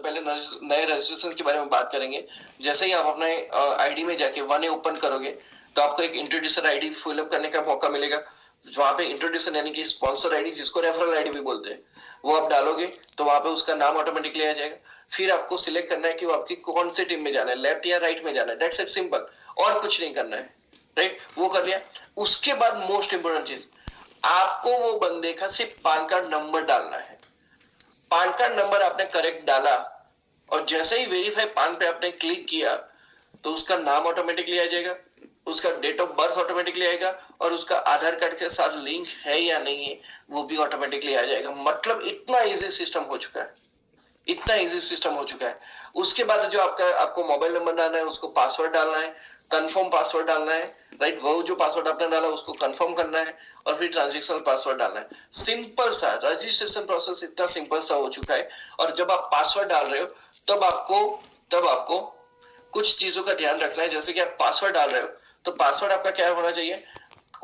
पहले नए रजिस्ट्रेशन के बारे में बात करेंगे। जैसे ही आप अपने आईडी में जाके वन ए ओपन करोगे तो आपको एक इंट्रोड्यूसर आईडी फिलअप करने का मौका मिलेगा। वहां पे इंट्रोड्यूसर यानी कि स्पॉन्सर आईडी, जिसको रेफरल आईडी भी बोलते हैं, वो आप डालोगे तो वहां पे उसका नाम ऑटोमेटिकली आ जाएगा। फिर आपको सिलेक्ट करना है कि वो आपकी कौन सी टीम में जाना है, लेफ्ट या राइट में जाना है। दैट्स इट, सिंपल, और कुछ नहीं करना है। राइट, वो कर लिया। उसके बाद मोस्ट इंपोर्टेंट चीज, आपको वो बंदे का सिर्फ पान कार्ड नंबर डालना है। पान कार्ड नंबर आपने करेक्ट डाला और जैसे ही वेरीफाई पान पे आपने क्लिक किया तो उसका नाम ऑटोमेटिकली आ जाएगा, उसका डेट ऑफ बर्थ ऑटोमेटिकली आएगा और उसका आधार कार्ड के साथ लिंक है या नहीं है वो भी ऑटोमेटिकली आ जाएगा। मतलब इतना इजी सिस्टम हो चुका है, इतना इजी सिस्टम हो चुका है। उसके बाद जो आपको मोबाइल नंबर डालना है, उसको पासवर्ड डालना है, कंफर्म पासवर्ड डालना है। राइट, वो जो पासवर्ड आपने डाला उसको कंफर्म करना है और फिर ट्रांजेक्शनल पासवर्ड डालना है। सिंपल सा रजिस्ट्रेशन प्रोसेस इतना सिंपल सा हो चुका है। और जब आप पासवर्ड डाल रहे हो तब आपको कुछ चीजों का ध्यान रखना है। जैसे कि आप पासवर्ड डाल रहे हो तो पासवर्ड आपका क्या होना चाहिए,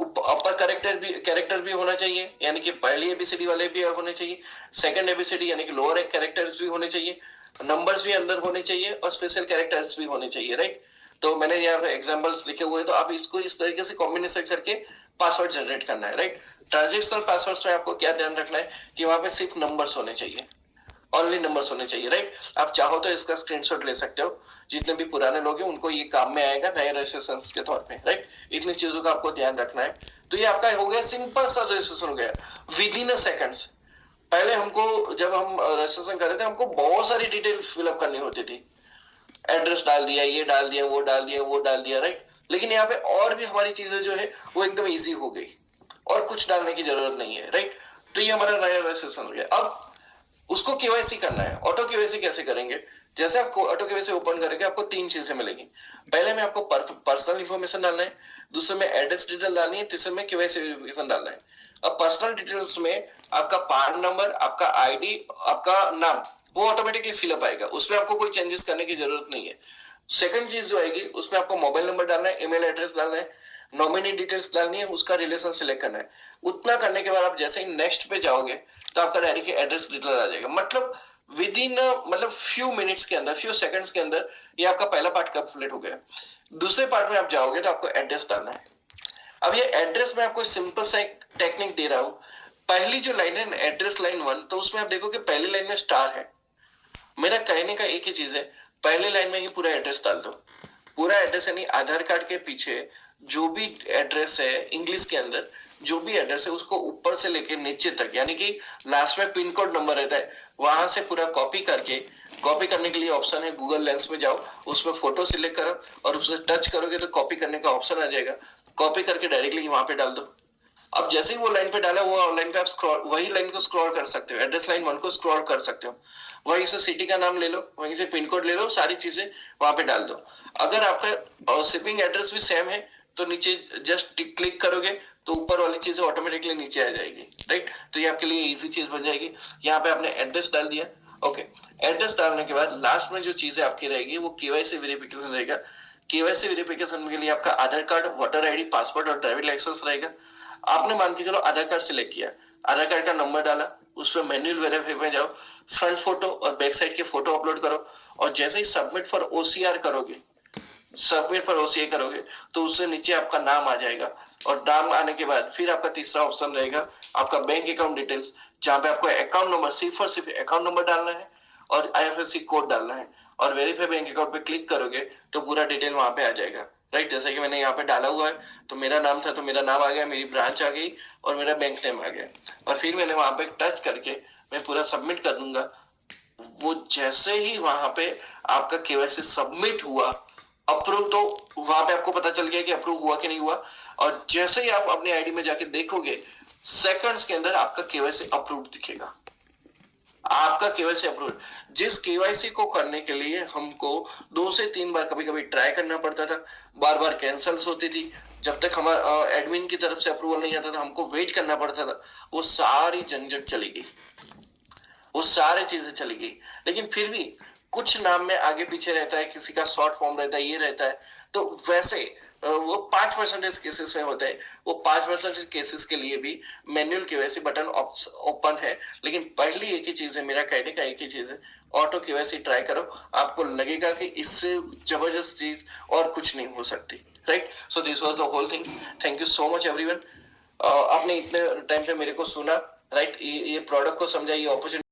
अपर कैरेक्टर भी होना चाहिए, यानी कि पहली एबीसीडी वाले भी होने चाहिए, सेकंड एबीसीडी यानी कि लोअर कैरेक्टर्स भी होने चाहिए, नंबर्स भी अंदर होने चाहिए और स्पेशल कैरेक्टर्स भी होने चाहिए। राइट, तो मैंने यहाँ पे एग्जांपल्स लिखे हुए हैं, तो आप इसको इस तरीके से कॉम्बिनेशन करके पासवर्ड जनरेट करना है। राइट, ट्रांजेक्शनल पासवर्ड्स में आपको क्या ध्यान रखना है कि वहां पे सिर्फ नंबर्स होने चाहिए, ऑनली नंबर्स होने चाहिए। राइट, आप चाहो तो इसका स्क्रीनशॉट ले सकते हो। जितने भी पुराने लोग हैं उनको ये काम में आएगा नए रजिस्ट्रेशन के तौर पे। राइट, इतनी चीजों का आपको ध्यान रखना है। तो ये आपका हो गया, सिंपल सा रजिस्ट्रेशन हो गया विद इन अ सेकंड्स। पहले हमको जब हम रजिस्ट्रेशन कर रहे थे हमको बहुत सारी डिटेल फिलअप करनी होती थी, एड्रेस डाल दिया, ये डाल दिया, वो डाल दिया, वो डाल दिया। राइट, लेकिन यहाँ पे और भी हमारी चीजें जो है वो एकदम इजी हो गई और कुछ डालने की जरूरत नहीं है। राइट, तो ये हमारा नया रजिस्ट्रेशन हो गया। अब उसको केवाईसी करना है। ऑटो केवाईसी कैसे करेंगे, जैसे आपको ऑटो केवाईसी ओपन करेंगे आपको तीन चीजें मिलेंगी। पहले में आपको पर्सनल इंफॉर्मेशन डालना है, दूसरे में एड्रेस डिटेल डालनी है, तीसरे में केवाईसी वेरिफिकेशन डालना है। अब पर्सनल डिटेल्स में आपका पान नंबर, आपका आईडी, आपका नाम, वो ऑटोमेटिकली फिलअप आएगा, उसमें आपको कोई चेंजेस करने की जरूरत नहीं है। सेकंड चीज जो आएगी उसमें आपको मोबाइल नंबर डालना है, ईमेल एड्रेस डालना है, नॉमिनी डिटेल्स डालनी है, उसका रिलेशन सिलेक्ट करना है। उतना करने के बाद आप जैसे ही नेक्स्ट पे जाओगे तो आपका डायरेक्ट एड्रेस डिटेल आ जाएगा। मतलब विद इन मतलब फ्यू मिनट्स के अंदर, फ्यू सेकंड्स के अंदर ये आपका पहला पार्ट कंप्लीट हो गया। दूसरे पार्ट में आप जाओगे तो आपको एड्रेस डालना है। अब ये एड्रेस में आपको सिंपल सा एक टेक्निक दे रहा हूं। पहली जो लाइन है एड्रेस लाइन 1, तो उसमें आप देखोगे पहली लाइन में स्टार है। मेरा कहने का एक ही चीज है, पहले लाइन में ही पूरा एड्रेस डाल दो। पूरा एड्रेस यानी आधार कार्ड के पीछे जो भी एड्रेस है, इंग्लिश के अंदर जो भी एड्रेस है उसको ऊपर से लेके नीचे तक, यानी कि लास्ट में पिन कोड नंबर रहता है, वहां से पूरा कॉपी करके, कॉपी करने के लिए ऑप्शन है गूगल लेंस में जाओ, उसमें फोटो सिलेक्ट करो और उसे टच करोगे तो कॉपी करने का ऑप्शन आ जाएगा। कॉपी करके डायरेक्टली वहां पे डाल दो। अब जैसे ही वो लाइन पे डाला, वो लाइन पे आप स्क्रॉल, वही लाइन को स्क्रॉल कर सकते हो, एड्रेस लाइन 1 को स्क्रॉल कर सकते हो। वहीं से सिटी का नाम ले लो, वहीं से पिन कोड ले लो, सारी चीजें वहां पे डाल दो। अगर आपका शिपिंग एड्रेस भी सेम है तो नीचे जस्ट क्लिक करोगे तो ऊपर वाली चीजें ऑटोमेटिकली नीचे आ जाएगी। राइट, तो ये आपके लिए इजी चीज बन जाएगी। यहाँ पे आपने एड्रेस डाल दिया। ओके, एड्रेस डालने के बाद लास्ट में जो चीजें आपकी रहेगी वो केवाईसी वेरिफिकेशन रहेगा। केवाईसी वेरिफिकेशन के लिए आपका आधार कार्ड, वोटर आईडी, पासपोर्ट और ड्राइविंग लाइसेंस रहेगा। आपने मान के चलो आधार कार्ड सिलेक्ट किया, आधार कार्ड का नंबर डाला, उसमें मैन्युअल वेरीफाई में जाओ, फ्रंट फोटो और बैक साइड के फोटो अपलोड करो और जैसे ही सबमिट फॉर ओसीआर करोगे, सबमिट पर ओसीआई करोगे तो उससे नीचे आपका नाम आ जाएगा। और नाम आने के बाद फिर आपका तीसरा ऑप्शन रहेगा आपका बैंक अकाउंट डिटेल्स, जहां पे आपको अकाउंट नंबर, सिर्फ और सिर्फ अकाउंट नंबर डालना है और आईएफएससी कोड डालना है और वेरीफाई बैंक अकाउंट पे क्लिक करोगे तो पूरा डिटेल वहां पे आ जाएगा। राइट, जैसे कि मैंने यहाँ पे डाला हुआ है, तो मेरा नाम था तो मेरा नाम आ गया, मेरी ब्रांच आ गई और मेरा बैंक नेम आ गया और फिर मैंने वहां पे टच करके मैं पूरा सबमिट कर दूंगा। वो जैसे ही वहां पे आपका केवाईसी सबमिट हुआ, अप्रूव, तो वहां पे आपको पता चल गया कि अप्रूव हुआ कि नहीं हुआ। और जैसे ही आप अपनी आईडी में जाके देखोगे सेकंड्स के अंदर आपका केवाईसी अप्रूव दिखेगा। आपका केवाईसी अप्रूव। जिस केवाईसी को करने के लिए हमको 2 से 3 बार कभी कभी ट्राई करना पड़ता था, बार बार कैंसल्स होती थी, जब तक हमारा एडमिन की तरफ से अप्रूवल नहीं आता था हमको वेट करना पड़ता था, वो सारी झंझट चली गई, वो सारी चीजें चली गई। लेकिन फिर भी कुछ नाम में आगे पीछे रहता है, किसी का शॉर्ट फॉर्म रहता है, ये रहता है, तो वैसे वो 5% केसेस में होता है। वो 5% केसेस के लिए भी मैनुअल केवाईसी बटन ओपन है, लेकिन पहली एक ही चीज है, मेरा कहने का एक ही चीज है, ऑटो केवाईसी ट्राई करो। आपको लगेगा कि इससे जबरदस्त चीज और कुछ नहीं हो सकती। Right, so this was the whole thing. Thank you so much everyone, आपने इतने टाइम पे मेरे को सुना। राइट, ये प्रोडक्ट को समझा, ये अपॉर्चुनिटी